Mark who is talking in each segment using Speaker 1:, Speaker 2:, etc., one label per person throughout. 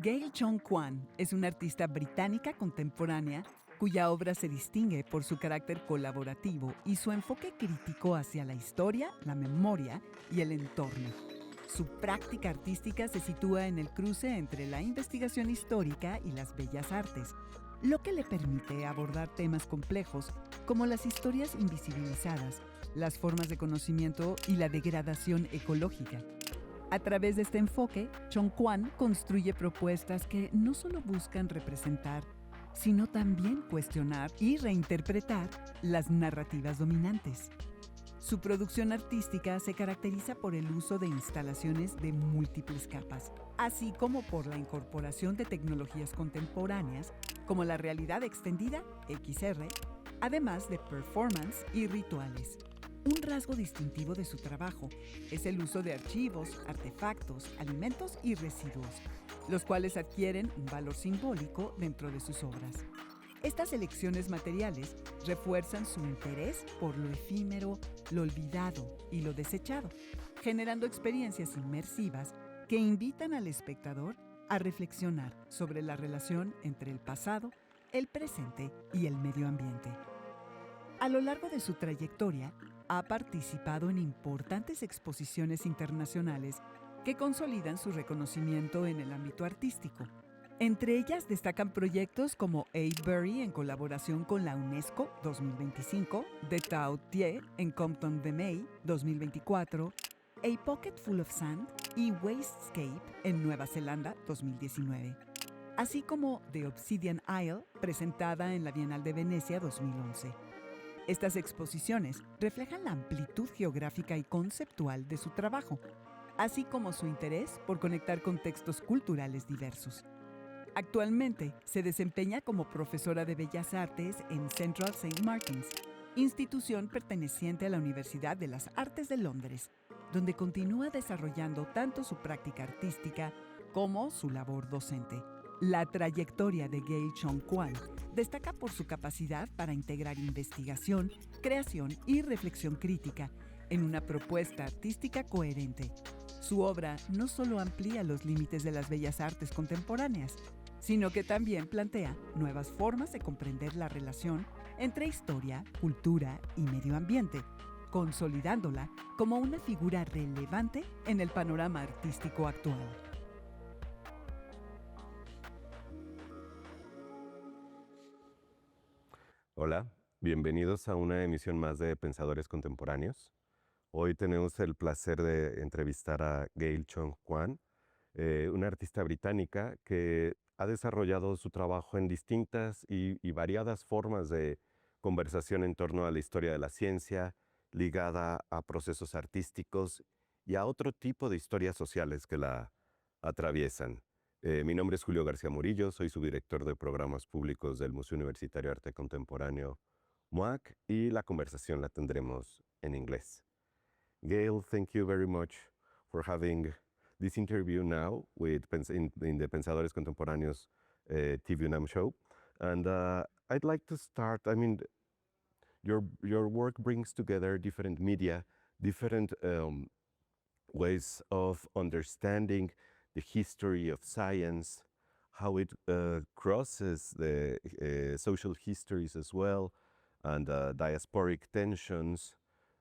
Speaker 1: Gayle Chong Kwan es una artista británica contemporánea cuya obra se distingue por su carácter colaborativo y su enfoque crítico hacia la historia, la memoria y el entorno. Su práctica artística se sitúa en el cruce entre la investigación histórica y las bellas artes, lo que le permite abordar temas complejos como las historias invisibilizadas, las formas de conocimiento y la degradación ecológica. A través de este enfoque, Chong Kwan construye propuestas que no solo buscan representar, sino también cuestionar y reinterpretar las narrativas dominantes. Su producción artística se caracteriza por el uso de instalaciones de múltiples capas, así como por la incorporación de tecnologías contemporáneas como la realidad extendida, XR, además de performance y rituales. Un rasgo distintivo de su trabajo es el uso de archivos, artefactos, alimentos y residuos, los cuales adquieren un valor simbólico dentro de sus obras. Estas elecciones materiales refuerzan su interés por lo efímero, lo olvidado y lo desechado, generando experiencias inmersivas que invitan al espectador a reflexionar sobre la relación entre el pasado, el presente y el medio ambiente. A lo largo de su trayectoria, ha participado en importantes exposiciones internacionales que consolidan su reconocimiento en el ámbito artístico. Entre ellas destacan proyectos como Avebury en colaboración con la UNESCO 2025, The Tao Tie en Compton de May 2024, A Pocket Full of Sand y Wastescape en Nueva Zelanda 2019, así como The Obsidian Isle, presentada en la Bienal de Venecia 2011. Estas exposiciones reflejan la amplitud geográfica y conceptual de su trabajo, así como su interés por conectar contextos culturales diversos. Actualmente se desempeña como profesora de Bellas Artes en Central St. Martin's, institución perteneciente a la Universidad de las Artes de Londres, donde continúa desarrollando tanto su práctica artística como su labor docente. La trayectoria de Gayle Chong Kwan destaca por su capacidad para integrar investigación, creación y reflexión crítica en una propuesta artística coherente. Su obra no solo amplía los límites de las bellas artes contemporáneas, sino que también plantea nuevas formas de comprender la relación entre historia, cultura y medio ambiente, consolidándola como una figura relevante en el panorama artístico actual.
Speaker 2: Hola, bienvenidos a una emisión más de Pensadores Contemporáneos. Hoy tenemos el placer de entrevistar a Gayle Chong Kwan, una artista británica que ha desarrollado su trabajo en distintas y variadas formas de conversación en torno a la historia de la ciencia, ligada a procesos artísticos y a otro tipo de historias sociales que la atraviesan. Mi nombre es Julio García Murillo, soy subdirector de programas públicos del Museo Universitario de Arte Contemporáneo MUAC y la conversación la tendremos en inglés. Gayle, thank you very much for having this interview now in the Pensadores Contemporáneos TV UNAM show. And I'd like to start, your work brings together different media, different ways of understanding the history of science, how it crosses the social histories as well, and diasporic tensions.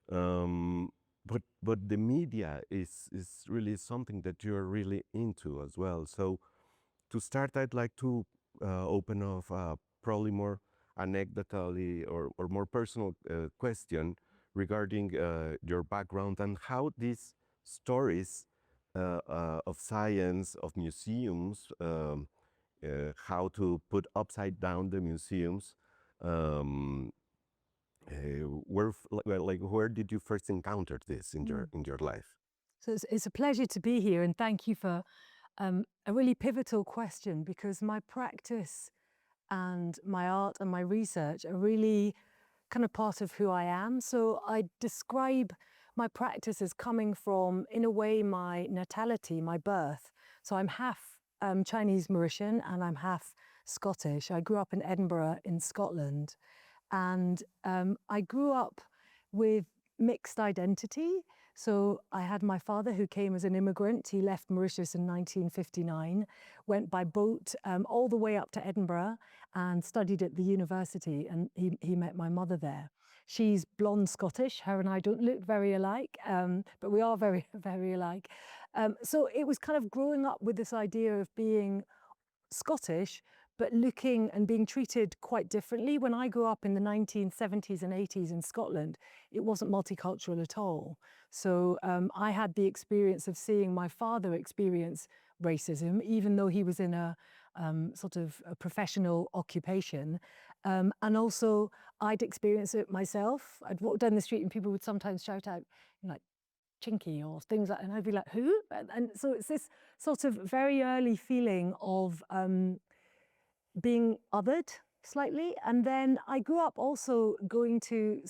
Speaker 2: But the media is really something that you're really into as well. So to start, I'd like to open off probably more anecdotally or more personal question regarding your background and how these stories of science, of museums, how to put upside down the museums, where did you first encounter this in your life?
Speaker 3: So it's a pleasure to be here, and thank you for a really pivotal question, because my practice and my art and my research are really kind of part of who I am. So I describe my practice as coming from, in a way, my natality, my birth. So I'm half Chinese Mauritian and I'm half Scottish. I grew up in Edinburgh in Scotland, and I grew up with mixed identity. So I had my father who came as an immigrant. He left Mauritius in 1959, went by boat all the way up to Edinburgh and studied at the university, and he met my mother there. She's blonde Scottish. Her and I don't look very alike, but we are very, very alike. So it was kind of growing up with this idea of being Scottish, but looking and being treated quite differently. When I grew up in the 1970s and 80s in Scotland, it wasn't multicultural at all. So I had the experience of seeing my father experience racism, even though he was in a sort of a professional occupation. And also I'd experienced it myself. I'd walk down the street and people would sometimes shout out, like, chinky or things like that, and I'd be like, who? And so it's this sort of very early feeling of being othered slightly. And then I grew up also going to,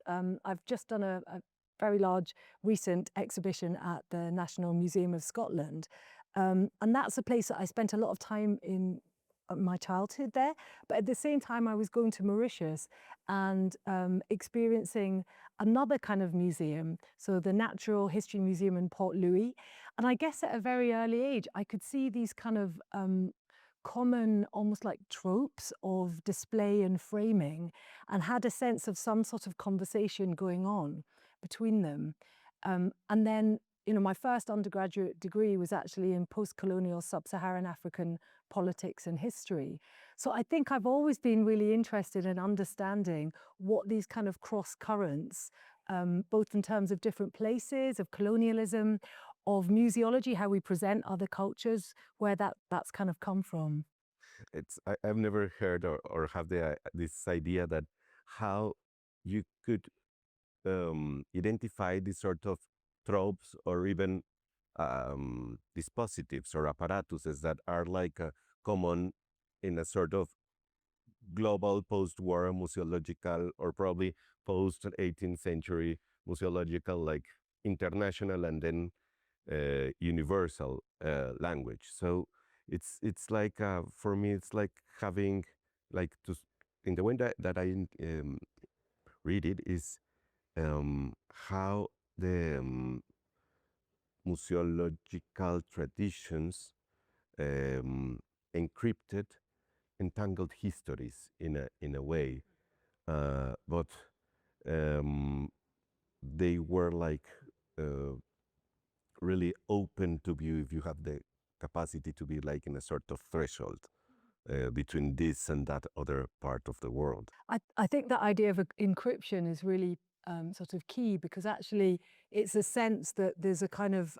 Speaker 3: I've just done a very large recent exhibition at the National Museum of Scotland. And that's a place that I spent a lot of time in my childhood there. But at the same time, I was going to Mauritius and experiencing another kind of museum, so the Natural History Museum in Port Louis. And I guess at a very early age, I could see these kind of common, almost like tropes of display and framing, and had a sense of some sort of conversation going on between them. And then, my first undergraduate degree was actually in post-colonial sub-Saharan African politics and history. So I think I've always been really interested in understanding what these kind of cross currents, both in terms of different places, of colonialism, of museology, how we present other cultures, where that's kind of come from.
Speaker 2: I've never heard or have this idea that how you could identify these sort of tropes or even dispositives or apparatuses that are like common in a sort of global post-war museological or probably post-18th century museological, like international and then universal language. So it's like for me it's like having like to in the way that I read it is how the museological traditions encrypted entangled histories in a way, but they were like really open to view if you have the capacity to be like in a sort of threshold between this and that other part of the world.
Speaker 3: I think that idea of encryption is really sort of key, because actually it's a sense that there's a kind of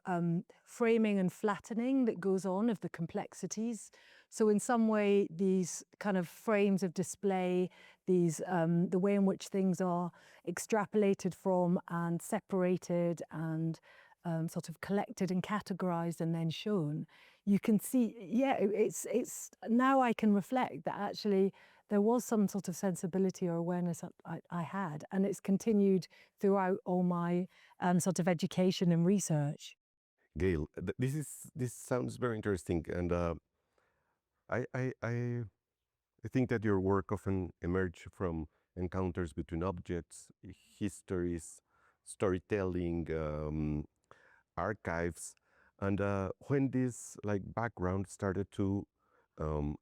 Speaker 3: framing and flattening that goes on of the complexities. So in some way, these kind of frames of display, these the way in which things are extrapolated from and separated and sort of collected and categorized and then shown, you can see, it's now I can reflect that actually there was some sort of sensibility or awareness I had, and it's continued throughout all my sort of education and research.
Speaker 2: Gayle, this sounds very interesting, and I think that your work often emerge from encounters between objects, histories, storytelling, archives, and when this like background started to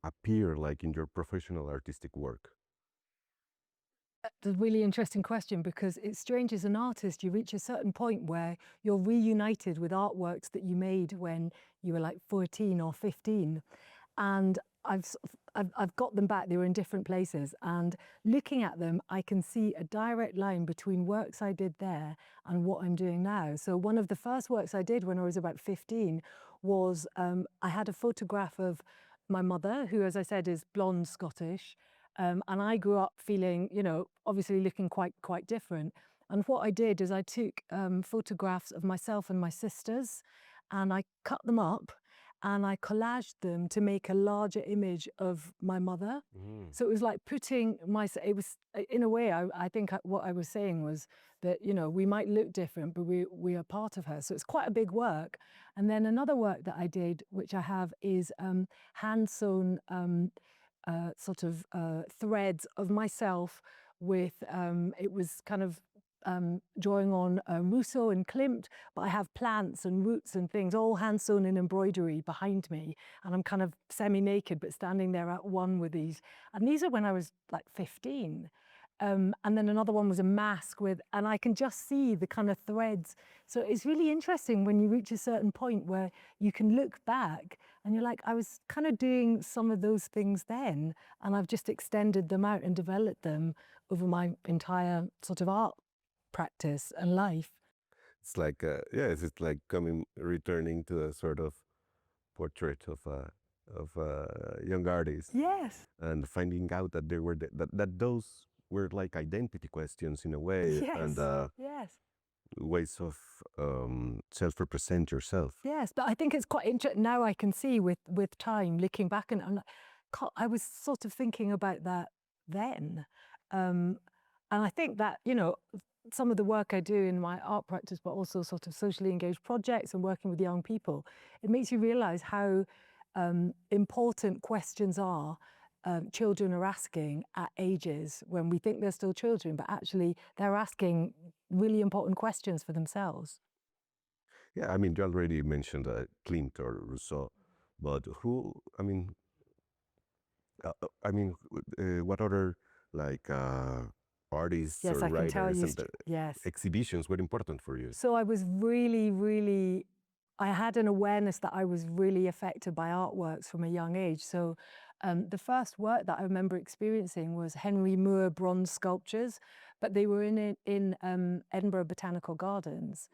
Speaker 2: appear like in your professional artistic work.
Speaker 3: That's a really interesting question, because it's strange, as an artist, you reach a certain point where you're reunited with artworks that you made when you were like 14 or 15. And I've got them back. They were in different places, and looking at them, I can see a direct line between works I did there and what I'm doing now. So one of the first works I did when I was about 15 was I had a photograph of my mother, who, as I said, is blonde Scottish, and I grew up feeling, obviously looking quite different. And what I did is I took photographs of myself and my sisters, and I cut them up, and I collaged them to make a larger image of my mother. So it was like putting it was, in a way, I think what I was saying was that, we might look different, but we are part of her. So it's quite a big work. And then another work that I did, which I have, is hand-sewn sort of threads of myself with, it was kind of drawing on Rousseau and Klimt, but I have plants and roots and things, all hand-sewn in embroidery behind me. And I'm kind of semi-naked, but standing there at one with these. And these are when I was like 15. And then another one was a mask and I can just see the kind of threads. So it's really interesting when you reach a certain point where you can look back and you're like, I was kind of doing some of those things then, and I've just extended them out and developed them over my entire sort of art practice and life.
Speaker 2: It's like, it's like returning to a sort of portrait of a young artist.
Speaker 3: Yes.
Speaker 2: And finding out that there were that those were like identity questions in a way,
Speaker 3: Yes.
Speaker 2: and
Speaker 3: Yes.
Speaker 2: ways of self-represent yourself.
Speaker 3: Yes, but I think it's quite interesting. Now I can see with time, looking back, and I'm like, God, I was sort of thinking about that then. And I think that, you know, some of the work I do in my art practice, but also sort of socially engaged projects and working with young people, it makes you realize how important questions are children are asking at ages when we think they're still children, but actually they're asking really important questions for themselves.
Speaker 2: Yeah, I mean, you already mentioned Klimt or Rousseau, but what other like artists
Speaker 3: Yes,
Speaker 2: or
Speaker 3: I can tell
Speaker 2: writers
Speaker 3: you.
Speaker 2: and
Speaker 3: Yes.
Speaker 2: exhibitions were important for you?
Speaker 3: So I was really, I had an awareness that I was really affected by artworks from a young age. So the first work that I remember experiencing was Henry Moore bronze sculptures, but they were in Edinburgh Botanical Gardens,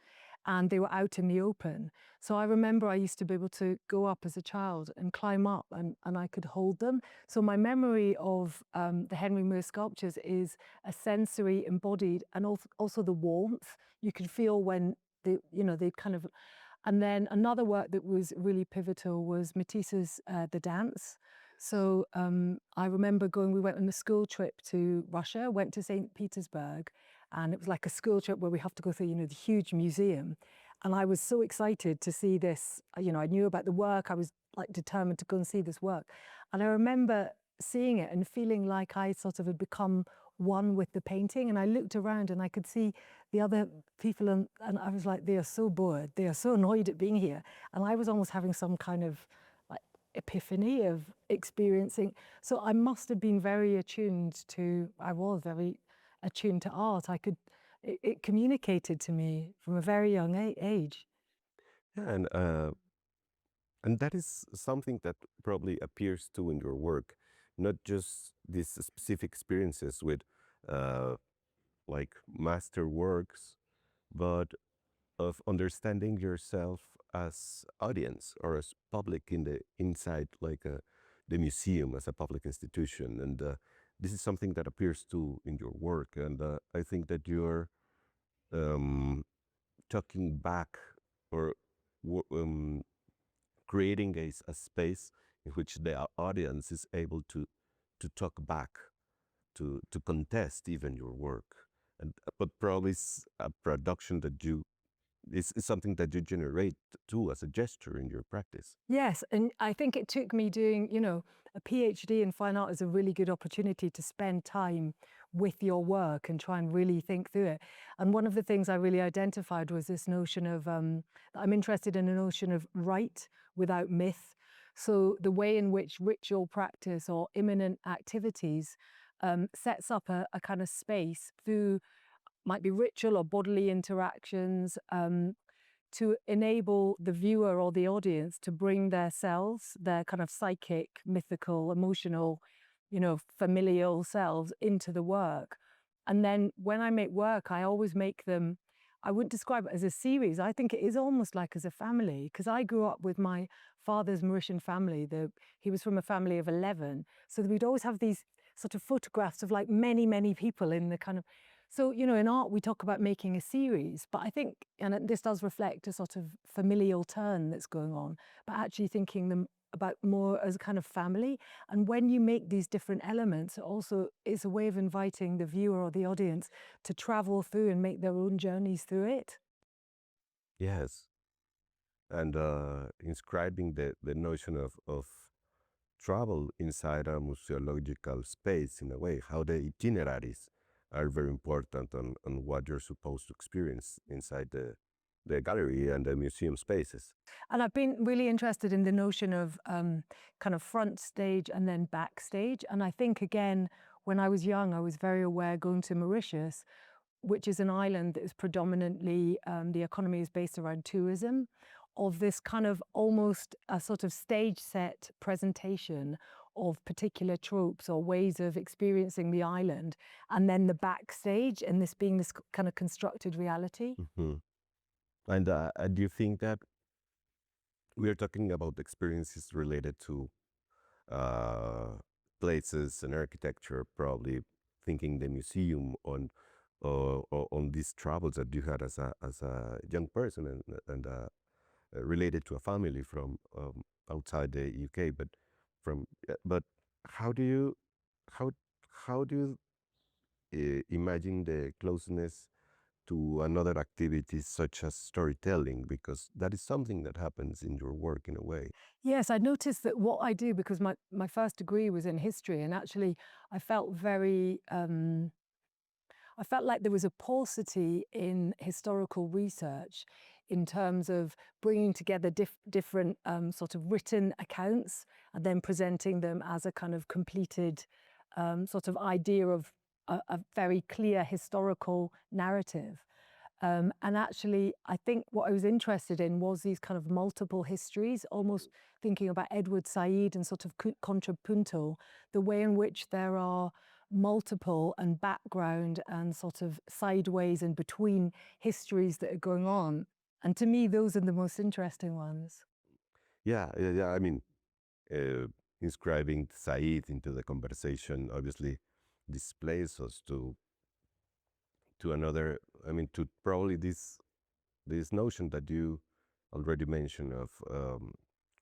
Speaker 3: and they were out in the open. So I remember I used to be able to go up as a child and climb up, and I could hold them. So my memory of the Henry Moore sculptures is a sensory embodied, and also the warmth you could feel when they kind of. And then another work that was really pivotal was Matisse's The Dance. So I remember we went on a school trip to Russia, went to St. Petersburg, and it was like a school trip where we have to go through, the huge museum. And I was so excited to see this. I knew about the work. I was like determined to go and see this work. And I remember seeing it and feeling like I sort of had become one with the painting. And I looked around and I could see the other people, and I was like, they are so bored. They are so annoyed at being here. And I was almost having some kind of like epiphany of experiencing. So I must have been very attuned to art. It communicated to me from a very young age.
Speaker 2: Yeah, and that is something that probably appears too in your work, not just these specific experiences with like master works, but of understanding yourself as audience or as public inside like the museum as a public institution. And this is something that appears too in your work. And I think that you're talking back or creating a space in which the audience is able to talk back, to contest even your work. And but probably it's a production that it's something that you generate too as a gesture in your practice.
Speaker 3: Yes, and I think it took me doing, a PhD in fine art is a really good opportunity to spend time with your work and try and really think through it. And one of the things I really identified was this notion of, I'm interested in a notion of right without myth. So the way in which ritual practice or imminent activities sets up a kind of space through, might be ritual or bodily interactions, to enable the viewer or the audience to bring their selves, their kind of psychic, mythical, emotional, familial selves into the work. And then when I make work, I always make them, I wouldn't describe it as a series. I think it is almost like as a family, because I grew up with my father's Mauritian family. He was from a family of 11. So we'd always have these sort of photographs of like many, many people in the kind of. So, in art, we talk about making a series, but I think, and this does reflect a sort of familial turn that's going on, but actually thinking them about more as a kind of family. And when you make these different elements, it also is a way of inviting the viewer or the audience to travel through and make their own journeys through it.
Speaker 2: Yes. And inscribing the notion of travel inside a museological space in a way, how the itineraries are very important on what you're supposed to experience inside the gallery and the museum spaces.
Speaker 3: And I've been really interested in the notion of kind of front stage and then backstage. And I think, again, when I was young, I was very aware going to Mauritius, which is an island that is predominantly, the economy is based around tourism, of this kind of almost a sort of stage set presentation of particular tropes or ways of experiencing the island, and then the backstage, and this being this kind of constructed reality.
Speaker 2: Mhm. And do you think that we are talking about experiences related to uh, places and architecture, probably thinking the museum on these travels that you had as a young person and related to a family from outside the UK, but how do you how how do you imagine the closeness to another activities such as storytelling, because that is something that happens in your work in a way.
Speaker 3: Yes, I noticed that what I do, because my first degree was in history, and actually I felt very, I felt like there was a paucity in historical research in terms of bringing together different sort of written accounts and then presenting them as a kind of completed sort of idea of a very clear historical narrative. And actually, I think what I was interested in was these kind of multiple histories, almost thinking about Edward Said and sort of contrapunto, the way in which there are multiple and background and sort of sideways and between histories that are going on. And to me, those are the most interesting ones.
Speaker 2: Yeah. I mean, uh, inscribing Said into the conversation obviously displays us to another. I mean, to probably this notion that you already mentioned of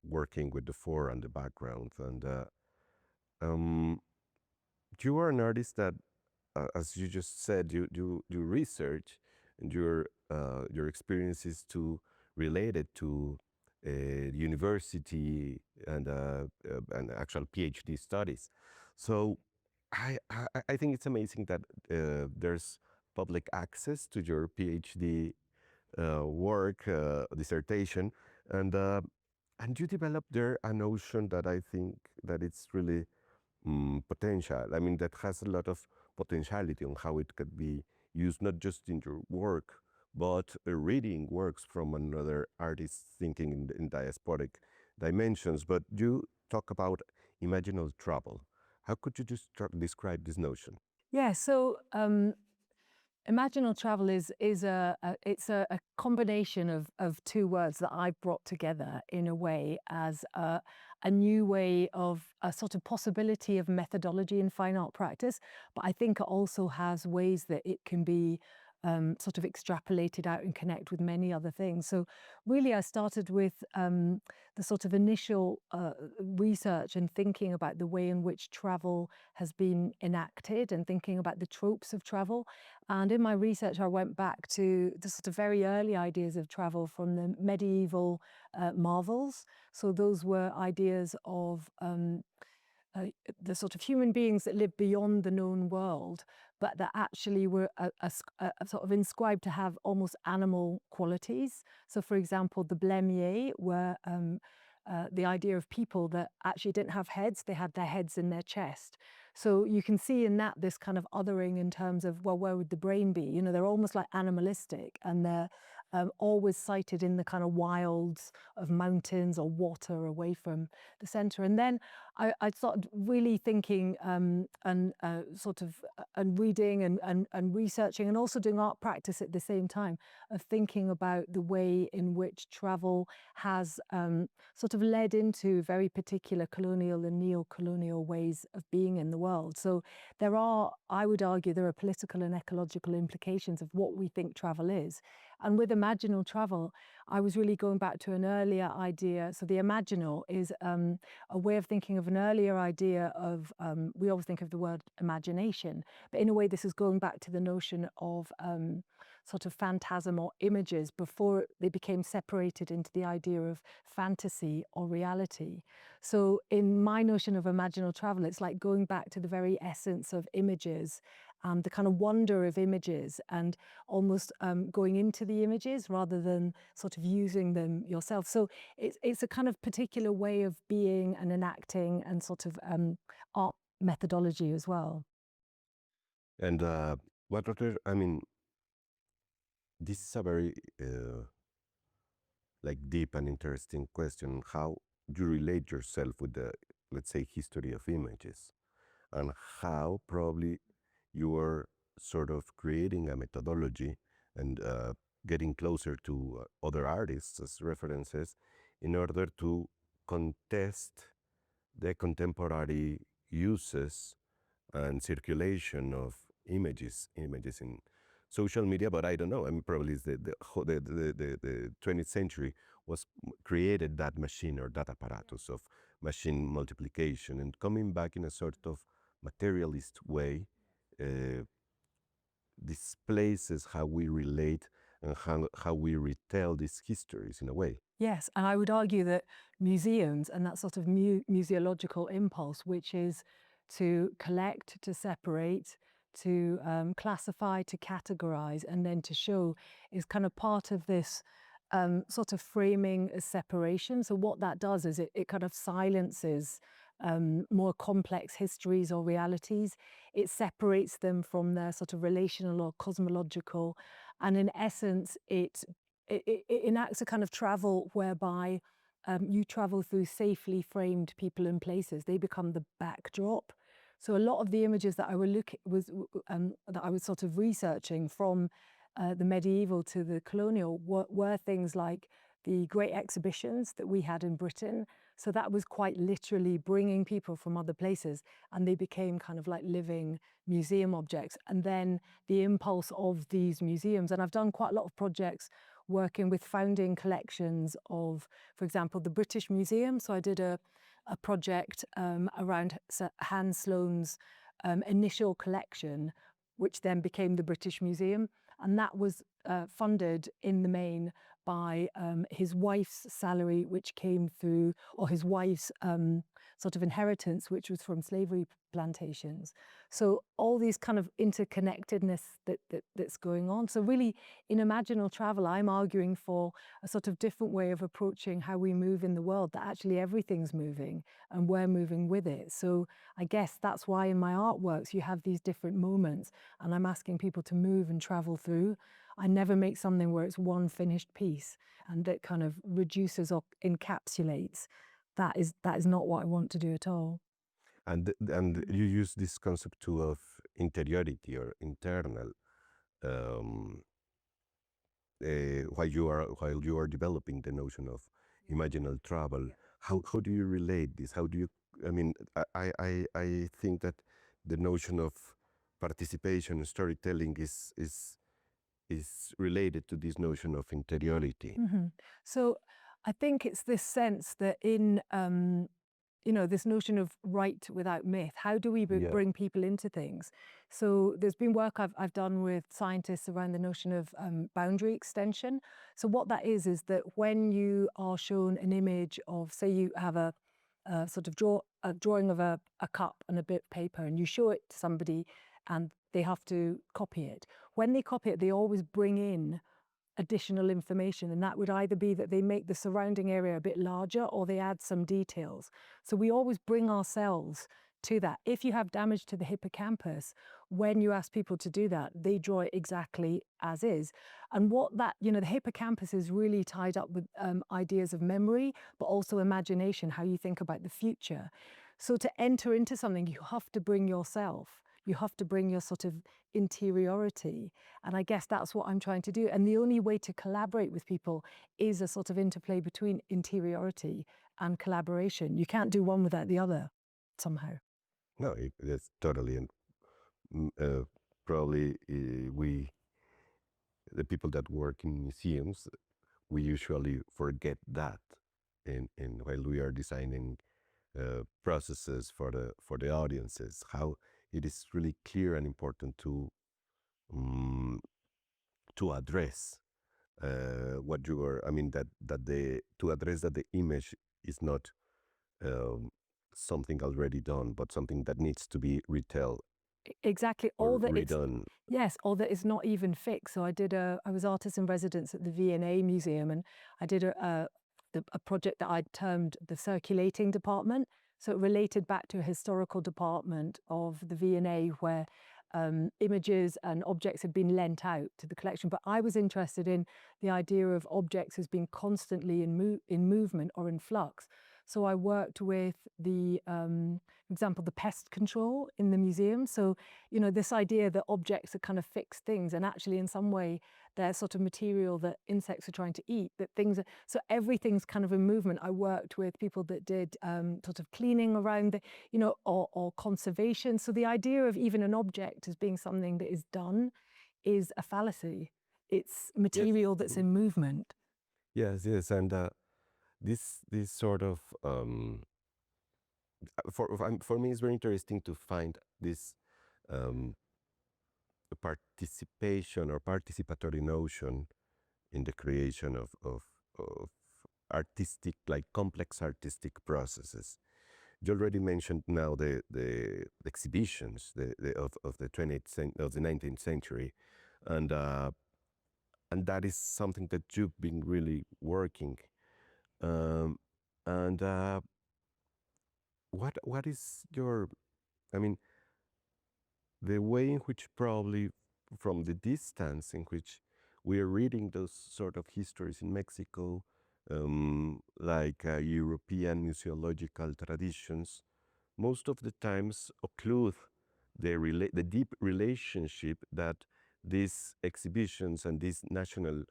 Speaker 2: working with the fore and the background, and um, you are an artist that, as you just said, you research and your experiences to related to university and actual PhD studies. So I think it's amazing that there's public access to your PhD work, dissertation, and uh, and you developed there a notion that I think that it's really potential. I mean, that has a lot of potentiality on how it could be used, not just in your work, but reading works from another artist thinking in diasporic dimensions. But you talk about imaginal travel. How could you just describe this notion?
Speaker 3: Yeah, so imaginal travel is it's a combination of two words that I've brought together in a way as a new way of a sort of possibility of methodology in fine art practice, but I think it also has ways that it can be sort of extrapolated out and connect with many other things. So really I started with the sort of initial research and thinking about the way in which travel has been enacted and thinking about the tropes of travel. And in my research, I went back to the sort of very early ideas of travel from the medieval marvels. So those were ideas of the sort of human beings that live beyond the known world, but that actually were a sort of inscribed to have almost animal qualities. So, for example, the Blemier were the idea of people that actually didn't have heads, they had their heads in their chest. So you can see in that this kind of othering in terms of, well, where would the brain be? You know, they're almost like animalistic, and they're always sited in the kind of wilds of mountains or water away from the center. And then I started really thinking and sort of and reading and researching and also doing art practice at the same time, of thinking about the way in which travel has sort of led into very particular colonial and neo-colonial ways of being in the world. So there are, I would argue, there are political and ecological implications of what we think travel is. And with imaginal travel, I was really going back to an earlier idea. So the imaginal is a way of thinking of an earlier idea of, we always think of the word imagination, but in a way this is going back to the notion of sort of phantasm or images before they became separated into the idea of fantasy or reality. So in my notion of imaginal travel, it's like going back to the very essence of images and the kind of wonder of images and almost going into the images rather than sort of using them yourself. So it's a kind of particular way of being and enacting and sort of art methodology as well.
Speaker 2: And what other, I mean, this is a very like deep and interesting question. How do you relate yourself with the, let's say, history of images, and how probably you are sort of creating a methodology and getting closer to other artists as references in order to contest the contemporary uses and circulation of images in social media. But I don't know, I mean, probably it's the 20th century was created that machine or that apparatus of machine multiplication, and coming back in a sort of materialist way displaces how we relate and how we retell these histories in a way.
Speaker 3: Yes, and I would argue that museums and that sort of museological impulse, which is to collect, to separate, to classify, to categorize, and then to show, is kind of part of this sort of framing as separation. So what that does is it kind of silences more complex histories or realities. It separates them from their sort of relational or cosmological, and in essence, it enacts a kind of travel whereby you travel through safely framed people and places. They become the backdrop. So a lot of the images that I was sort of researching from the medieval to the colonial were things like the great exhibitions that we had in Britain. So that was quite literally bringing people from other places, and they became kind of like living museum objects. And then the impulse of these museums, and I've done quite a lot of projects working with founding collections of, for example, the British Museum. So I did a project around Hans Sloane's initial collection, which then became the British Museum. And that was funded in the main by his wife's salary, which came through, or his wife's sort of inheritance, which was from slavery plantations. So all these kind of interconnectedness that's going on. So really, in imaginal travel, I'm arguing for a sort of different way of approaching how we move in the world, that actually everything's moving and we're moving with it. So I guess that's why in my artworks you have these different moments, and I'm asking people to move and travel through. I never make something where it's one finished piece and that kind of reduces or encapsulates. That is not what I want to do at all.
Speaker 2: And you use this concept too of interiority or internal while you are developing the notion of imaginal travel. How do you relate this? How do you? I mean, I think that the notion of participation and storytelling is related to this notion of interiority.
Speaker 3: Mm-hmm. So I think it's this sense that in this notion of right without myth, how do we bring people into things? So there's been work I've done with scientists around the notion of boundary extension. So what that is that when you are shown an image of, say you have a sort of drawing of a cup and a bit of paper, and you show it to somebody and they have to copy it. When they copy it, they always bring in additional information, and that would either be that they make the surrounding area a bit larger or they add some details. So we always bring ourselves to that. If you have damage to the hippocampus, when you ask people to do that, they draw it exactly as is. And what that, the hippocampus is really tied up with ideas of memory, but also imagination, how you think about the future. So to enter into something, you have to bring yourself. You have to bring your sort of interiority. And I guess that's what I'm trying to do. And the only way to collaborate with people is a sort of interplay between interiority and collaboration. You can't do one without the other somehow.
Speaker 2: No, that's totally. And probably the people that work in museums, we usually forget that in while we are designing processes for the audiences, how it is really clear and important to address what you are. I mean to address that the image is not something already done, but something that needs to be retold
Speaker 3: exactly,
Speaker 2: or
Speaker 3: all that it's,
Speaker 2: redone.
Speaker 3: yes, all that is not even fixed. So I was artist in residence at the V&A Museum, and I did a project that I termed the circulating department. So it related back to a historical department of the V&A where images and objects had been lent out to the collection. But I was interested in the idea of objects as being constantly in movement or in flux. So I worked with for example, the pest control in the museum. So, this idea that objects are kind of fixed things, and actually in some way they're sort of material that insects are trying to eat, that things are, so everything's kind of in movement. I worked with people that did sort of cleaning around or conservation. So the idea of even an object as being something that is done is a fallacy. It's material that's in movement.
Speaker 2: Yes, and this sort of for me, it's very interesting to find this um, participation or participatory notion in the creation of artistic, like complex artistic processes. You already mentioned now the exhibitions of the 19th century, and that is something that you've been really working. And what is your, I mean, the way in which probably from the distance in which we are reading those sort of histories in Mexico, like European museological traditions, most of the times occlude the deep relationship that these exhibitions and these national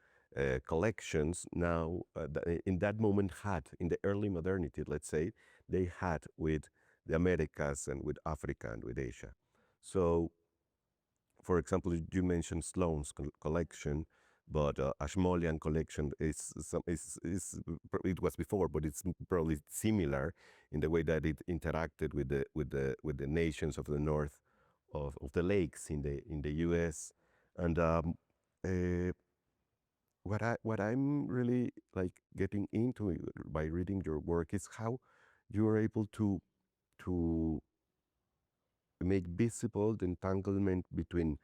Speaker 2: collections now, in that moment had, in the early modernity, let's say, they had with the Americas and with Africa and with Asia. So, for example, you mentioned Sloane's collection, but Ashmolean collection is it was before, but it's probably similar in the way that it interacted with the nations of the north of the lakes in the U.S. And what I'm really like getting into by reading your work is how you are able to make visible the entanglement between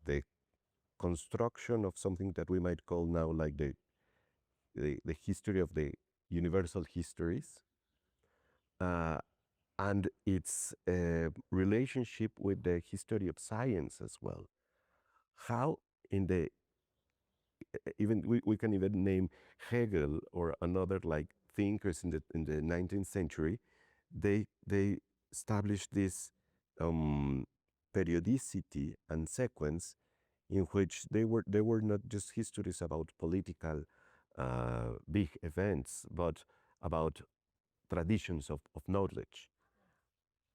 Speaker 2: the construction of something that we might call now like the history of the universal histories, and its relationship with the history of science as well. How in the even we can even name Hegel or another like thinkers in the 19th century. They established this periodicity and sequence in which they were not just histories about political big events, but about traditions of knowledge,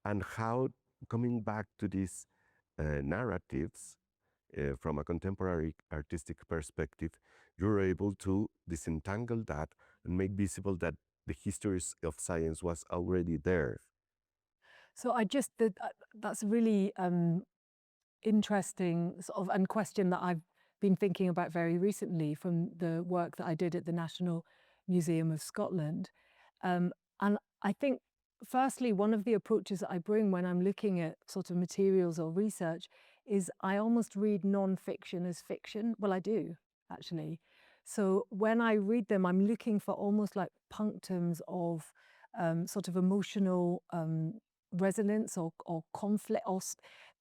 Speaker 2: and how coming back to these narratives from a contemporary artistic perspective, you're able to disentangle that and make visible that the histories of science was already there.
Speaker 3: So that's really interesting sort of and question that I've been thinking about very recently from the work that I did at the National Museum of Scotland. And I think, firstly, one of the approaches that I bring when I'm looking at sort of materials or research is I almost read non-fiction as fiction. Well, I do, actually. So when I read them, I'm looking for almost like punctums of sort of emotional resonance or conflict, or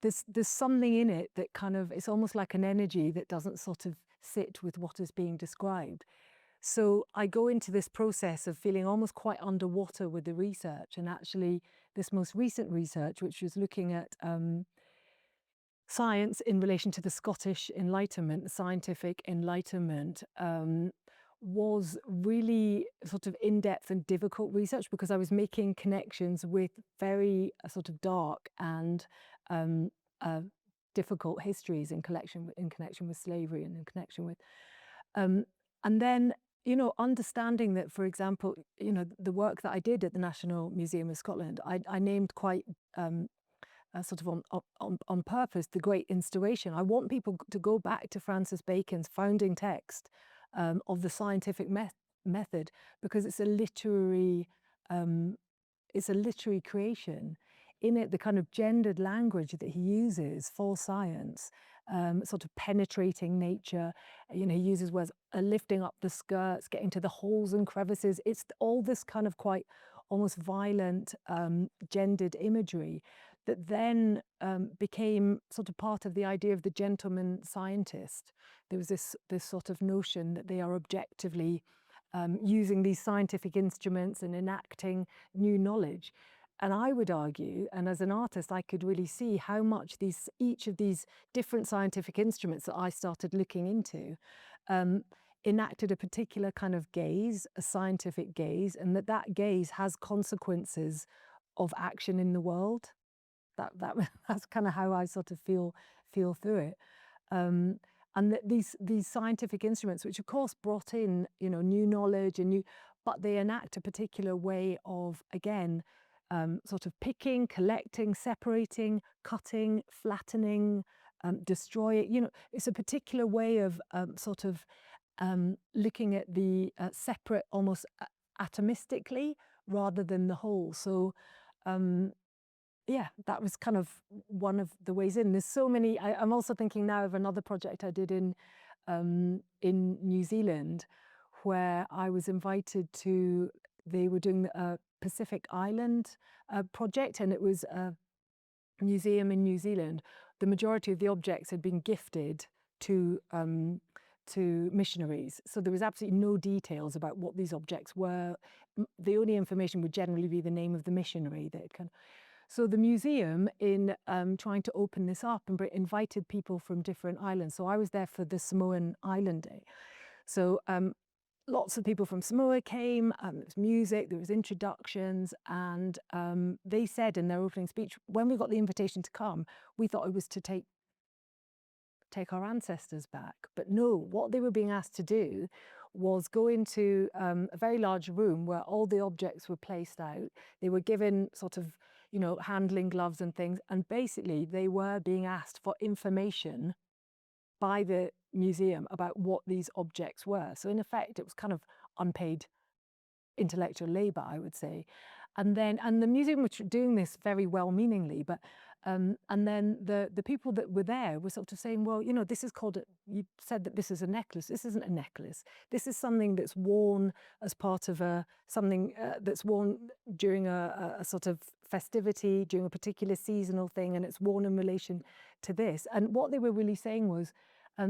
Speaker 3: there's something in it that kind of, it's almost like an energy that doesn't sort of sit with what is being described. So I go into this process of feeling almost quite underwater with the research, and actually this most recent research, which was looking at science in relation to the Scottish Enlightenment, the scientific Enlightenment, was really sort of in-depth and difficult research because I was making connections with very sort of dark and difficult histories in connection with slavery and in connection with, and then understanding that, for example, the work that I did at the National Museum of Scotland, I named quite sort of on purpose the Great Instauration. I want people to go back to Francis Bacon's founding text of the scientific method, because it's a literary creation. in it, the kind of gendered language that he uses for science, sort of penetrating nature. You know, he uses words, lifting up the skirts, getting to the holes and crevices. It's all this kind of quite almost violent gendered imagery that then became sort of part of the idea of the gentleman scientist. There was this sort of notion that they are objectively using these scientific instruments and enacting new knowledge. And I would argue, and as an artist, I could really see how much each of these different scientific instruments that I started looking into enacted a particular kind of gaze, a scientific gaze, and that gaze has consequences of action in the world. That's kind of how I sort of feel through it. And that these scientific instruments, which of course brought in, you know, new knowledge but they enact a particular way of, again, sort of picking, collecting, separating, cutting, flattening, destroying. You know, it's a particular way of sort of looking at the separate, almost atomistically, rather than the whole. So yeah, that was kind of one of the ways in. There's so many. I'm also thinking now of another project I did in New Zealand, where I was invited to. They were doing a Pacific Island project, and it was a museum in New Zealand. The majority of the objects had been gifted to missionaries, so there was absolutely no details about what these objects were. The only information would generally be the name of the missionary that had kind of. So the museum, in trying to open this up, and invited people from different islands. So I was there for the Samoan Island Day. So lots of people from Samoa came, there was music, there was introductions, and they said in their opening speech, when we got the invitation to come, we thought it was to take our ancestors back. But no, what they were being asked to do was go into a very large room where all the objects were placed out. They were given sort of, you know, handling gloves and things, and basically they were being asked for information by the museum about what these objects were. So in effect, it was kind of unpaid intellectual labor, I would say. And the museum was doing this very well-meaningly, but and then the people that were there were sort of saying, well, you know, this is called, you said that this is a necklace. This isn't a necklace. This is something that's worn as part of something that's worn during a sort of festivity, during a particular seasonal thing, and it's worn in relation to this. And what they were really saying was,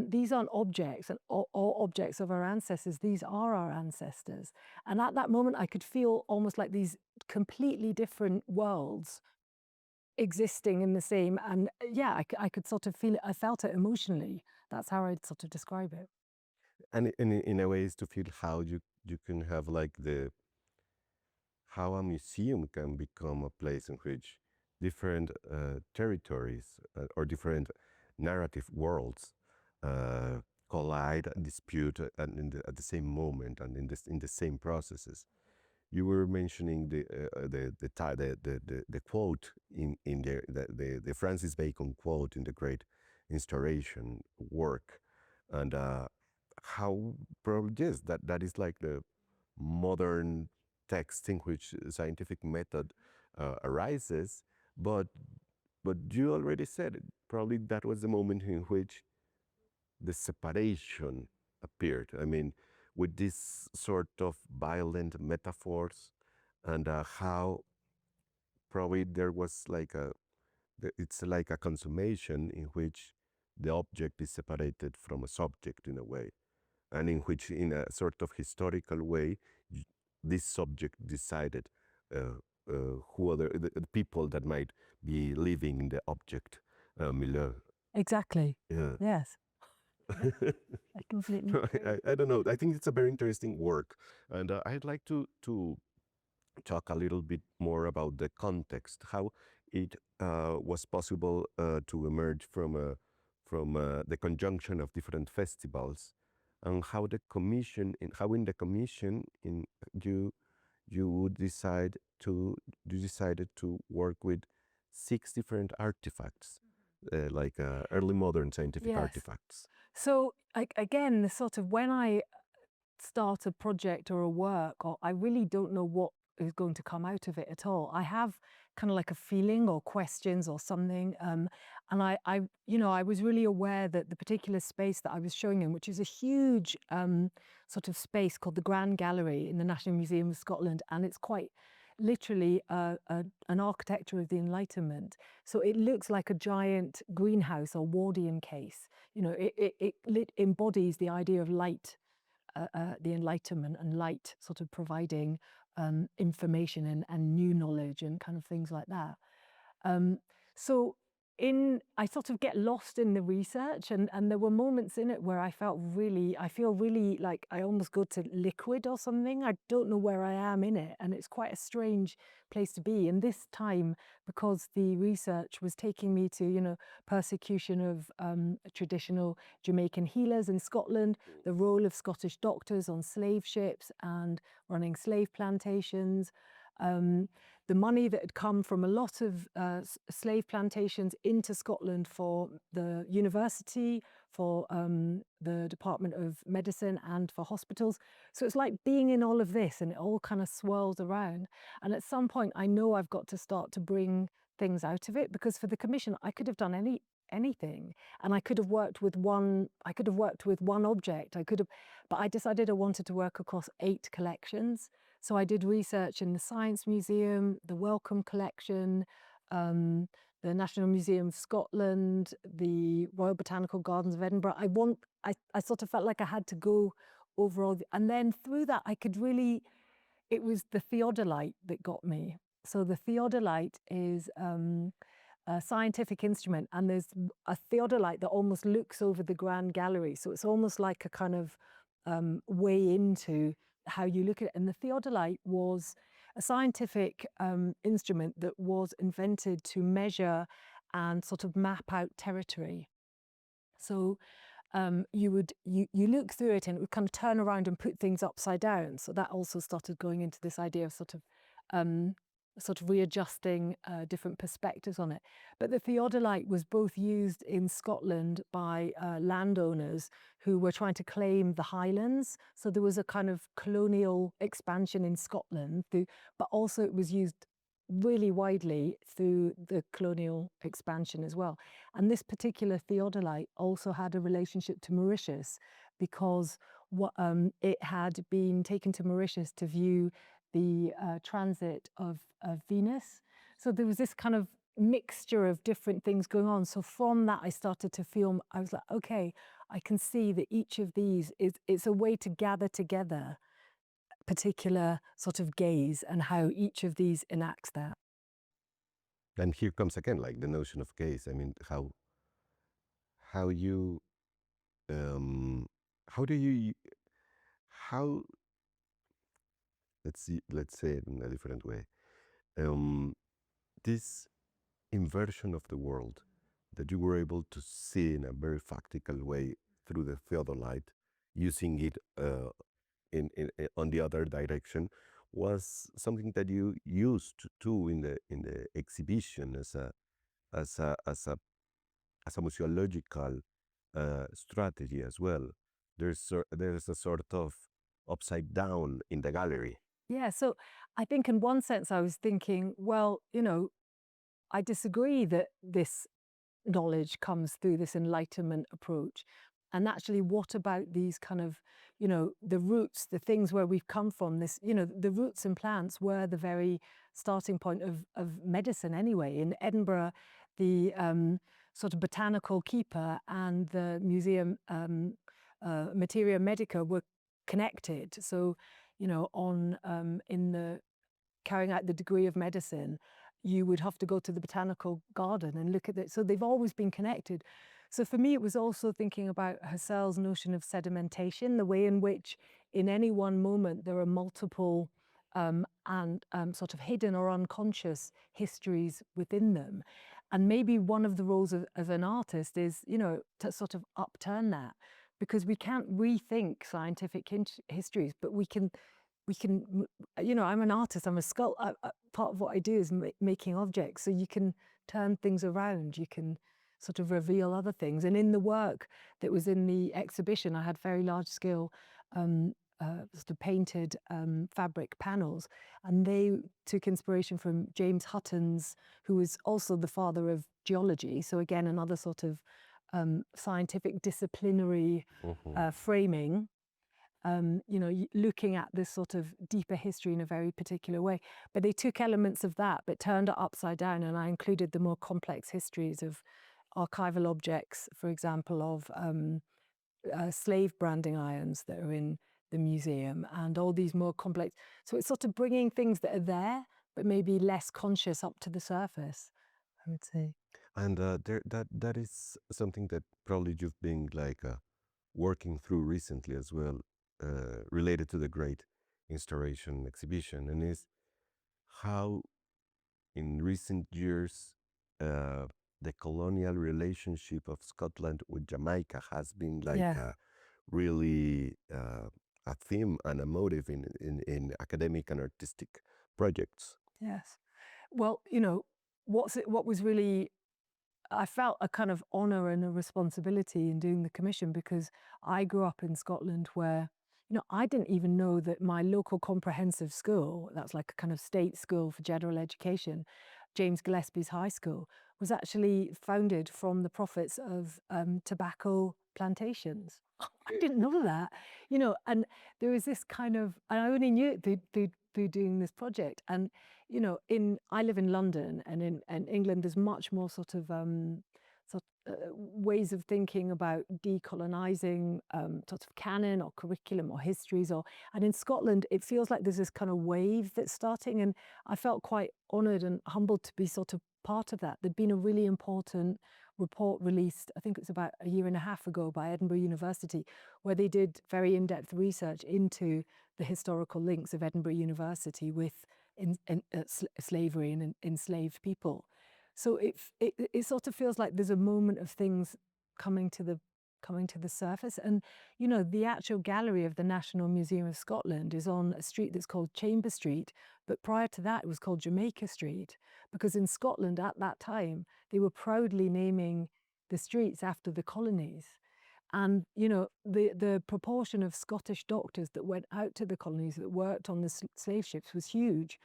Speaker 3: these aren't objects or objects of our ancestors. These are our ancestors. And at that moment, I could feel almost like these completely different worlds existing in the same. And yeah, I could sort of feel it. I felt it emotionally. That's how I'd sort of describe it.
Speaker 2: And in a way is to feel how you can have like how a museum can become a place in which different territories or different narrative worlds collide and dispute at the same moment and in the same processes. You were mentioning the quote in the Francis Bacon quote in the Great Instauration work, and how probably yes, that is like the modern text in which scientific method arises, but you already said it. Probably that was the moment in which the separation appeared. I mean, with this sort of violent metaphors, and how probably there was like it's like a consummation in which the object is separated from a subject in a way, and in which, in a sort of historical way, this subject decided who are the people that might be living in the object milieu.
Speaker 3: Exactly.
Speaker 2: Yeah.
Speaker 3: Yes. I completely agree.
Speaker 2: I don't know. I think it's a very interesting work, and I'd like to talk a little bit more about the context, how it was possible to emerge from the conjunction of different festivals, and how the commission, in the commission, you decided to work with 6 different artifacts, like early modern scientific
Speaker 3: Yes.
Speaker 2: artifacts.
Speaker 3: So again, the sort of, when I start a project or a work, or I really don't know what is going to come out of it at all. I have kind of like a feeling or questions or something. And I was really aware that the particular space that I was showing in, which is a huge sort of space called the Grand Gallery in the National Museum of Scotland, and it's quite literally an architecture of the Enlightenment. So it looks like a giant greenhouse or Wardian case. It embodies the idea of light, the Enlightenment, and light sort of providing information and new knowledge and kind of things like that. So I sort of get lost in the research, and there were moments in it where I feel really like I almost go to liquid or something. I don't know where I am in it, and it's quite a strange place to be. And this time, because the research was taking me to, persecution of traditional Jamaican healers in Scotland, the role of Scottish doctors on slave ships and running slave plantations, the money that had come from a lot of slave plantations into Scotland for the university, for the Department of Medicine, and for hospitals. So it's like being in all of this, and it all kind of swirls around. And at some point, I know I've got to start to bring things out of it, because for the commission, I could have done anything, and I could have worked with one object. But I decided I wanted to work across 8 collections. So I did research in the Science Museum, the Wellcome Collection, the National Museum of Scotland, the Royal Botanical Gardens of Edinburgh. I sort of felt like I had to go over all, and then through that it was the theodolite that got me. So the theodolite is a scientific instrument, and there's a theodolite that almost looks over the Grand Gallery. So it's almost like a kind of way into how you look at it. And the theodolite was a scientific instrument that was invented to measure and sort of map out territory. So you look through it, and it would kind of turn around and put things upside down. So that also started going into this idea of sort of readjusting different perspectives on it. But the theodolite was both used in Scotland by landowners who were trying to claim the Highlands. So there was a kind of colonial expansion in Scotland, but also it was used really widely through the colonial expansion as well. And this particular theodolite also had a relationship to Mauritius, because it had been taken to Mauritius to view the transit of Venus. So there was this kind of mixture of different things going on. So from that, I started to feel, I was like, okay, I can see that each of these it's a way to gather together particular sort of gaze and how each of these enacts that.
Speaker 2: And here comes again, like the notion of gaze. I mean, how you how do you how let's say it in a different way. This inversion of the world that you were able to see in a very factical way through the theodolite, using it on the other direction, was something that you used too in the exhibition as a museological strategy as well. There's a sort of upside down in the gallery.
Speaker 3: Yeah, so I think in one sense I was thinking, well, I disagree that this knowledge comes through this Enlightenment approach. And actually, what about these kind of, the roots, the things where we've come from, this, the roots in plants were the very starting point of medicine anyway. In Edinburgh, the sort of botanical keeper and the museum Materia Medica were connected. So, in the carrying out the degree of medicine, you would have to go to the botanical garden and look at it. So they've always been connected. So for me, it was also thinking about Husserl's notion of sedimentation, the way in which in any one moment there are multiple and sort of hidden or unconscious histories within them. And maybe one of the roles of an artist is, to sort of upturn that, because we can't rethink scientific histories, but we can, I'm an artist, I'm a sculptor. Part of what I do is making objects. So you can turn things around, you can sort of reveal other things. And in the work that was in the exhibition, I had very large scale sort of painted fabric panels. And they took inspiration from James Hutton's, who was also the father of geology. So again, another sort of scientific disciplinary framing. Looking at this sort of deeper history in a very particular way. But they took elements of that, but turned it upside down, and I included the more complex histories of archival objects, for example, of slave branding irons that are in the museum, and all these more complex. So it's sort of bringing things that are there, but maybe less conscious up to the surface, I would say.
Speaker 2: And that is something that probably you've been like working through recently as well, related to the Great Installation exhibition, and is how in recent years the colonial relationship of Scotland with Jamaica has been like
Speaker 3: Yeah.
Speaker 2: really a theme and a motive in academic and artistic projects.
Speaker 3: Yes. Well, what was really, I felt a kind of honor and a responsibility in doing the commission, because I grew up in Scotland where, I didn't even know that my local comprehensive school, that's like a kind of state school for general education, James Gillespie's High School, was actually founded from the profits of tobacco plantations. I didn't know that, and there was this kind of, and I only knew it through doing this project. And, I live in London, and in England, there's much more sort of ways of thinking about decolonizing sort of canon or curriculum or histories, and in Scotland it feels like there's this kind of wave that's starting, and I felt quite honored and humbled to be sort of part of that. There'd been a really important report released, I think it was about a year and a half ago, by Edinburgh University, where they did very in-depth research into the historical links of Edinburgh University with slavery and enslaved people. So it sort of feels like there's a moment of things coming to the surface. And the actual gallery of the National Museum of Scotland is on a street that's called Chamber Street, but prior to that it was called Jamaica Street, because in Scotland at that time they were proudly naming the streets after the colonies. And the proportion of Scottish doctors that went out to the colonies, that worked on the slave ships, was huge,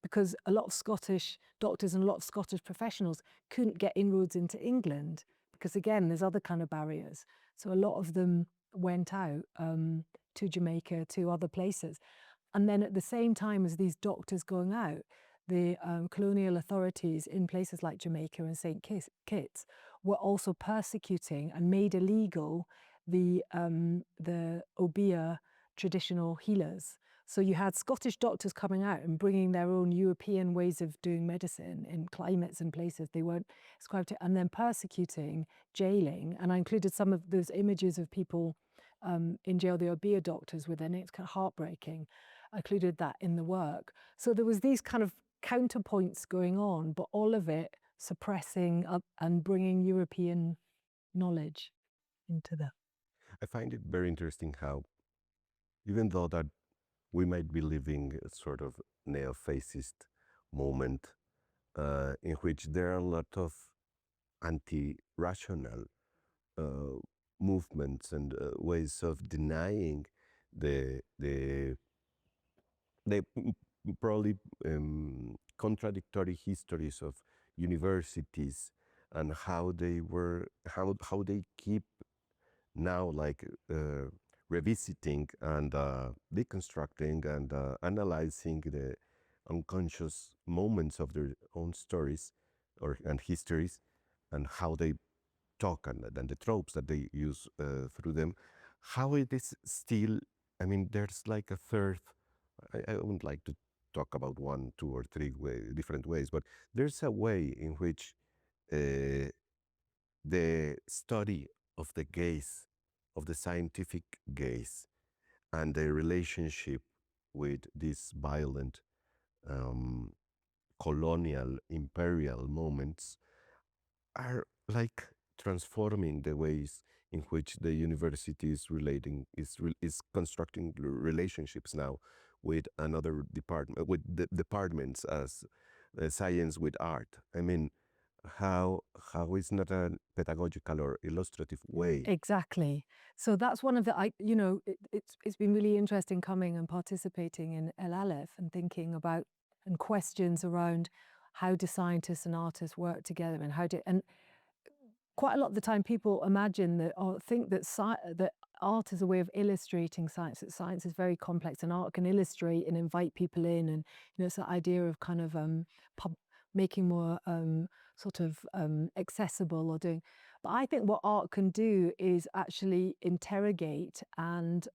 Speaker 3: because a lot of Scottish doctors and a lot of Scottish professionals couldn't get inroads into England, because again, there's other kind of barriers. So a lot of them went out to Jamaica, to other places. And then at the same time as these doctors going out, the colonial authorities in places like Jamaica and St. Kitts were also persecuting and made illegal the Obeah traditional healers. So you had Scottish doctors coming out and bringing their own European ways of doing medicine in climates and places they weren't ascribed to, and then persecuting, jailing. And I included some of those images of people in jail, the Obeah doctors, with their names, kind of heartbreaking. I included that in the work. So there was these kind of counterpoints going on, but all of it suppressing and bringing European knowledge into that.
Speaker 2: I find it very interesting how, even though that we might be living a sort of neo-fascist moment in which there are a lot of anti-rational movements and ways of denying the probably contradictory histories of universities, and how they keep now like revisiting and deconstructing and analyzing the unconscious moments of their own stories and histories, and how they talk and the tropes that they use through them. How it is still, I mean, there's like a third, I wouldn't like to talk about 1, 2, or 3 different ways, but there's a way in which the study of the gaze, of the scientific gaze, and the relationship with these violent colonial imperial moments are like transforming the ways in which the university is is constructing relationships now with another department, with the departments, as science with art. I mean, how it's not a pedagogical or illustrative way.
Speaker 3: Exactly. So that's one of the, it's been really interesting coming and participating in El Aleph and thinking about and questions around how do scientists and artists work together and and quite a lot of the time people imagine that or think that that art is a way of illustrating science, that science is very complex and art can illustrate and invite people in, and it's that idea of kind of making more accessible or doing. But I think what art can do is actually interrogate and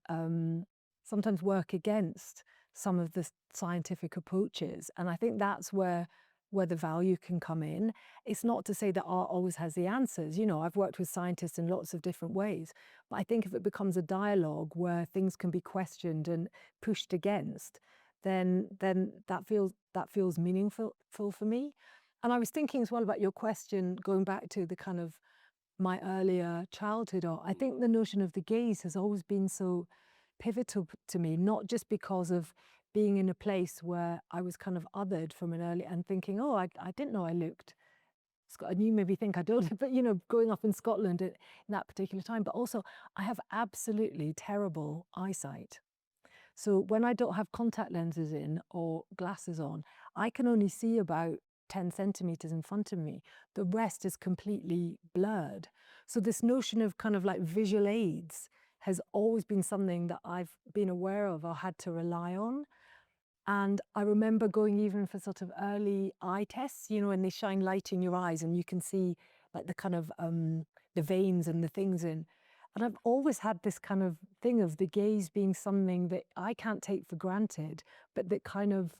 Speaker 3: sometimes work against some of the scientific approaches, and I think that's where the value can come in. It's not to say that art always has the answers. I've worked with scientists in lots of different ways, but I think if it becomes a dialogue where things can be questioned and pushed against, then that feels meaningful for me. And I was thinking as well about your question, going back to the kind of my earlier childhood art. I think the notion of the gaze has always been so pivotal to me, not just because of being in a place where I was kind of othered from an early and thinking, oh, I didn't know I looked. And you maybe think I don't, but growing up in Scotland in that particular time, but also I have absolutely terrible eyesight. So when I don't have contact lenses in or glasses on, I can only see about 10 centimeters in front of me. The rest is completely blurred. So this notion of kind of like visual aids has always been something that I've been aware of or had to rely on. And I remember going even for sort of early eye tests, when they shine light in your eyes and you can see like the kind of the veins and the things in. And I've always had this kind of thing of the gaze being something that I can't take for granted, but that kind of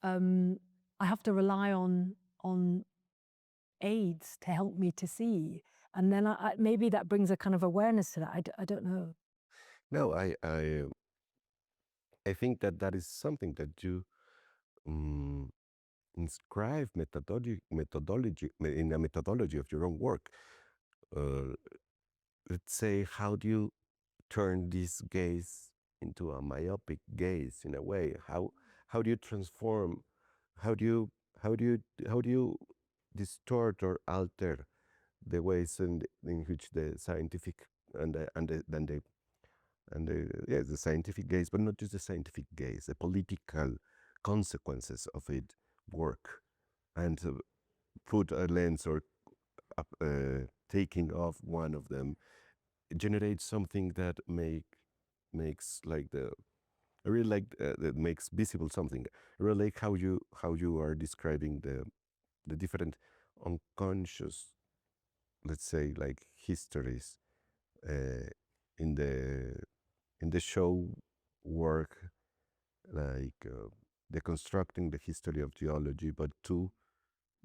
Speaker 3: I have to rely on aids to help me to see. And then maybe that brings a kind of awareness to that. I don't know.
Speaker 2: No, I think that is something that you um, inscribe methodology in a methodology of your own work. Uh, let's say, how do you turn this gaze into a myopic gaze in a way? How do you transform? How do you how do you distort or alter the ways in which the scientific and the scientific gaze, but not just the scientific gaze, the political consequences of it work, and put a lens or taking off one of them generates something that makes like the I really like that makes visible something. I really like how you are describing the different unconscious, let's say, like histories uh, in the show work, like deconstructing the history of geology, but two,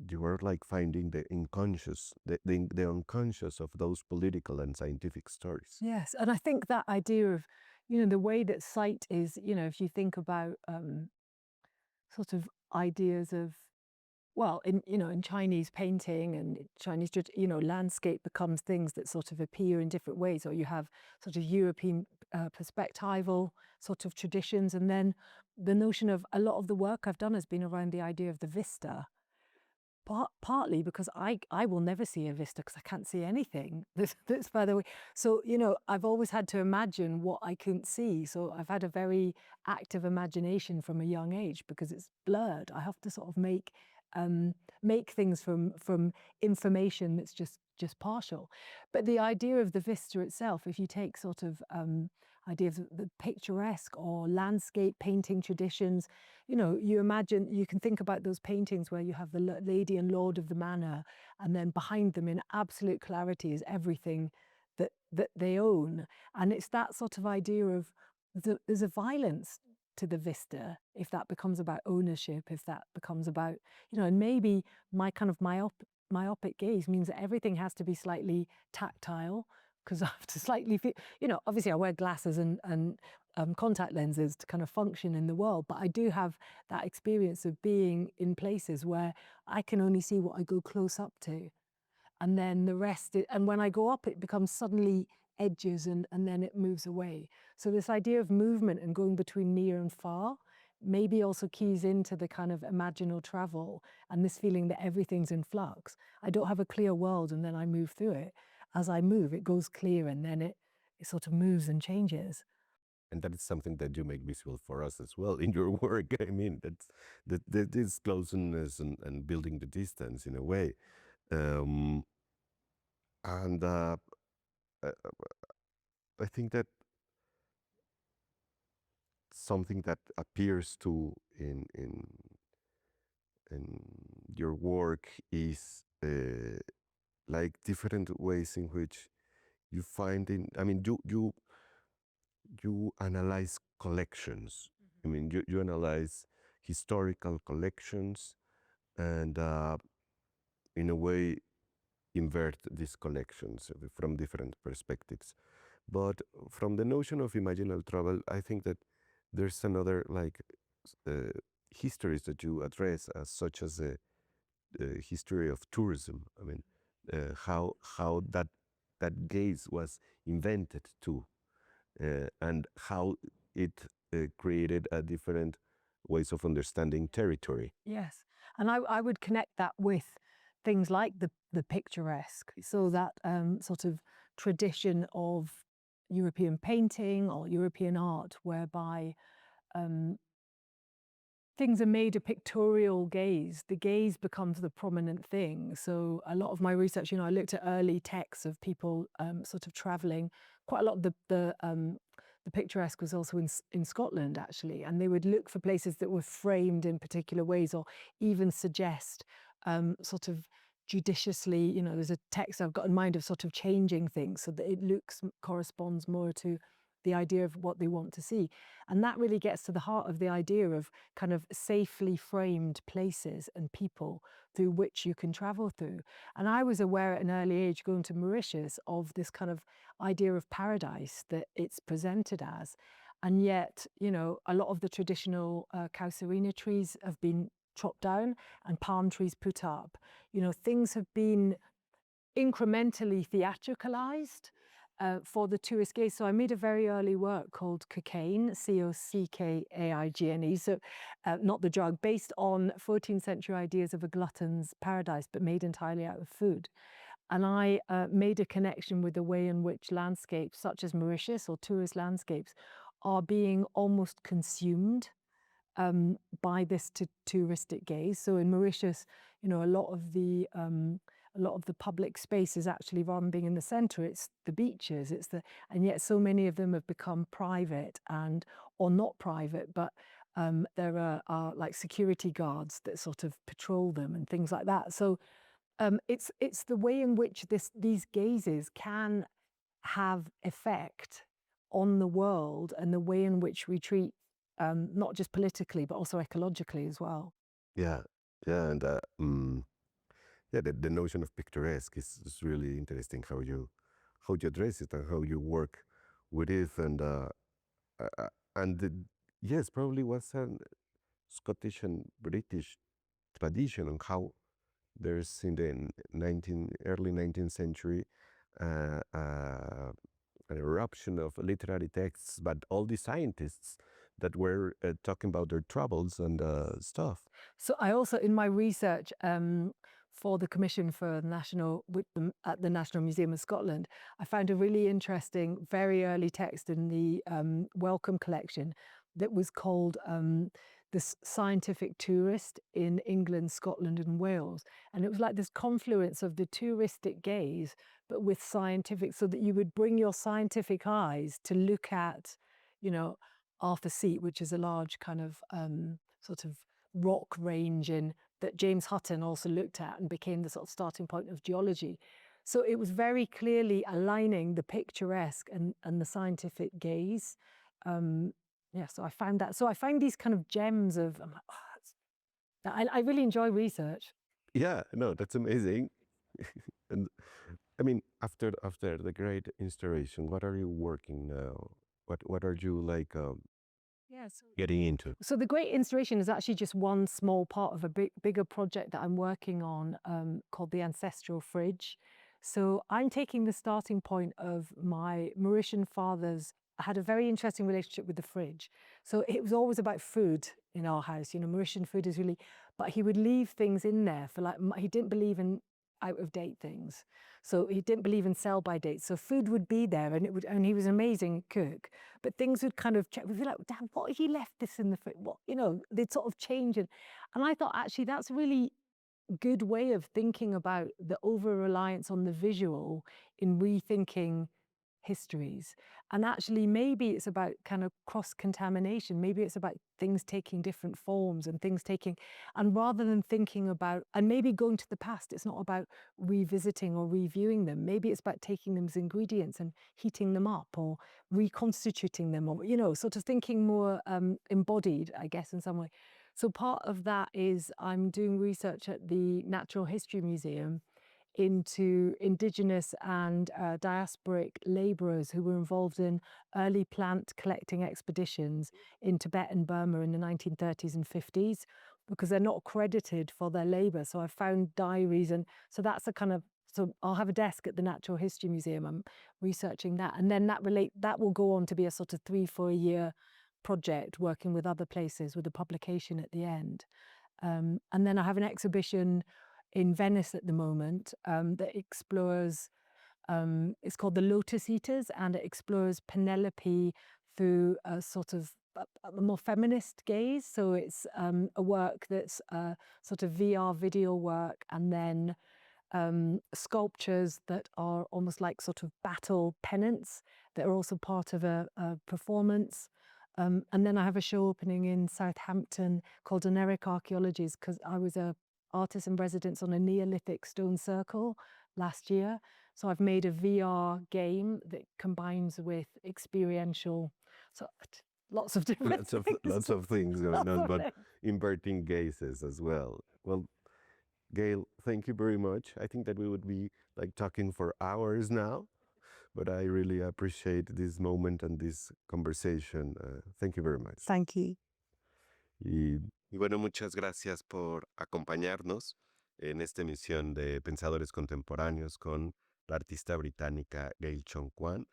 Speaker 2: you were like finding the unconscious, the unconscious of those political and scientific stories.
Speaker 3: Yes, and I think that idea of, the way that sight is, if you think about sort of ideas of, well, in Chinese painting and Chinese, landscape becomes things that sort of appear in different ways, or you have sort of European perspectival sort of traditions, and then the notion of a lot of the work I've done has been around the idea of the vista. Partly because I will never see a vista because I can't see anything that's further away. So, I've always had to imagine what I couldn't see. So I've had a very active imagination from a young age because it's blurred. I have to sort of make things from information that's just partial. But the idea of the vista itself, if you take sort of ideas of the picturesque or landscape painting traditions, you can think about those paintings where you have the lady and lord of the manor, and then behind them in absolute clarity is everything that they own. And it's that sort of idea of there's a violence to the vista if that becomes about ownership, if that becomes about, and maybe my kind of myopic gaze means that everything has to be slightly tactile because I have to slightly feel, obviously I wear glasses and contact lenses to kind of function in the world, but I do have that experience of being in places where I can only see what I go close up to. And then the rest, and when I go up, it becomes suddenly edges and then it moves away. So this idea of movement and going between near and far maybe also keys into the kind of imaginal travel and this feeling that everything's in flux. I don't have a clear world and then I move through it. As I move, it goes clear and then it sort of moves and changes.
Speaker 2: And that is something that you make visual for us as well in your work. I mean, that this closeness and building the distance in a way. And I think that something that appears to in your work is like different ways in which you find I mean, you analyze collections. I mean, you analyze historical collections and in a way invert these collections from different perspectives. But from the notion of imaginal travel, I think that there's another like histories that you address, such as the history of tourism. I mean, how that gaze was invented too, and how it created a different ways of understanding territory.
Speaker 3: Yes, and I would connect that with things like the picturesque, so that sort of tradition of European painting or European art, whereby things are made a pictorial gaze. The gaze becomes the prominent thing. So a lot of my research, I looked at early texts of people sort of traveling. Quite a lot of the picturesque was also in Scotland, actually, and they would look for places that were framed in particular ways, or even suggest sort of judiciously, there's a text I've got in mind of sort of changing things so that it corresponds more to the idea of what they want to see. And that really gets to the heart of the idea of kind of safely framed places and people through which you can travel through. And I was aware at an early age, going to Mauritius, of this kind of idea of paradise that it's presented as. And yet, a lot of the traditional caucerina trees have been chopped down and palm trees put up. Things have been incrementally theatricalized for the tourist gaze. So I made a very early work called Cocaine, Cockaigne, so not the drug, based on 14th century ideas of a glutton's paradise, but made entirely out of food. And I made a connection with the way in which landscapes, such as Mauritius or tourist landscapes, are being almost consumed by this touristic gaze. So in Mauritius, a lot of the public space is actually, rather than being in the center, it's the beaches, and yet so many of them have become private or not private, but there are like security guards that sort of patrol them and things like that. So it's the way in which these gazes can have effect on the world, and the way in which we treat not just politically but also ecologically as well.
Speaker 2: Yeah, and the notion of picturesque is really interesting. How you address it and how you work with it, yes, probably was a Scottish and British tradition on how there's in the early 19th century an eruption of literary texts, but all the scientists that were talking about their troubles and stuff.
Speaker 3: So I also, in my research for the Commission for at the National Museum of Scotland, I found a really interesting, very early text in the Wellcome collection that was called The Scientific Tourist in England, Scotland and Wales. And it was like this confluence of the touristic gaze, but with scientific, so that you would bring your scientific eyes to look at, Arthur Seat, which is a large kind of sort of rock range that James Hutton also looked at and became the sort of starting point of geology. So it was very clearly aligning the picturesque and the scientific gaze. So I found that. So I find these kind of gems of, I really enjoy research.
Speaker 2: Yeah, no, that's amazing. And I mean, after the great installation, what are you working now? What are you like getting into?
Speaker 3: So the Great Installation is actually just one small part of a bigger project that I'm working on called the Ancestral Fridge. So I'm taking the starting point of my Mauritian father's had a very interesting relationship with the fridge. So it was always about food in our house. You know, Mauritian food is really, but he would leave things in there for like, he didn't believe in out of date things. So he didn't believe in sell by dates. So food would be there and he was an amazing cook, but things would kind of check. We'd be like, Dad, what he left this in the fridge? What, you know, they'd sort of change it. And I thought, actually, that's a really good way of thinking about the over-reliance on the visual in rethinking histories. And actually, maybe it's about kind of cross-contamination. Maybe it's about things taking different forms and things taking, and rather than thinking about, and maybe going to the past, it's not about revisiting or reviewing them. Maybe it's about taking them as ingredients and heating them up or reconstituting them, or, you know, sort of thinking more embodied, I guess, in some way. So part of that is I'm doing research at the Natural History Museum into Indigenous and diasporic labourers who were involved in early plant collecting expeditions in Tibet and Burma in the 1930s and 50s, because they're not credited for their labour. So I found diaries, and so that's a kind of, so I'll have a desk at the Natural History Museum. I'm researching that, and then that will go on to be a sort of 3-4 year project working with other places with a publication at the end. And then I have an exhibition in Venice at the moment that explores, it's called The Lotus Eaters, and it explores Penelope through a sort of a more feminist gaze. So it's a work that's sort of VR video work, and then sculptures that are almost like sort of battle pennants that are also part of a performance. And then I have a show opening in Southampton called Oneric Archaeologies, because I was a artist in residence on a Neolithic stone circle last year. So I've made a VR game that combines with experiential, so lots of different
Speaker 2: lots of things going on, but inverting gazes as well. Well, Gayle, thank you very much. I think that we would be like talking for hours now, but I really appreciate this moment and this conversation. Thank you very much.
Speaker 3: Thank you.
Speaker 2: Y bueno, muchas gracias por acompañarnos en esta emisión de Pensadores Contemporáneos con la artista británica Gayle Chong Kwan.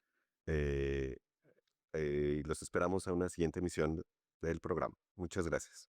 Speaker 2: Los esperamos a una siguiente emisión del programa. Muchas gracias.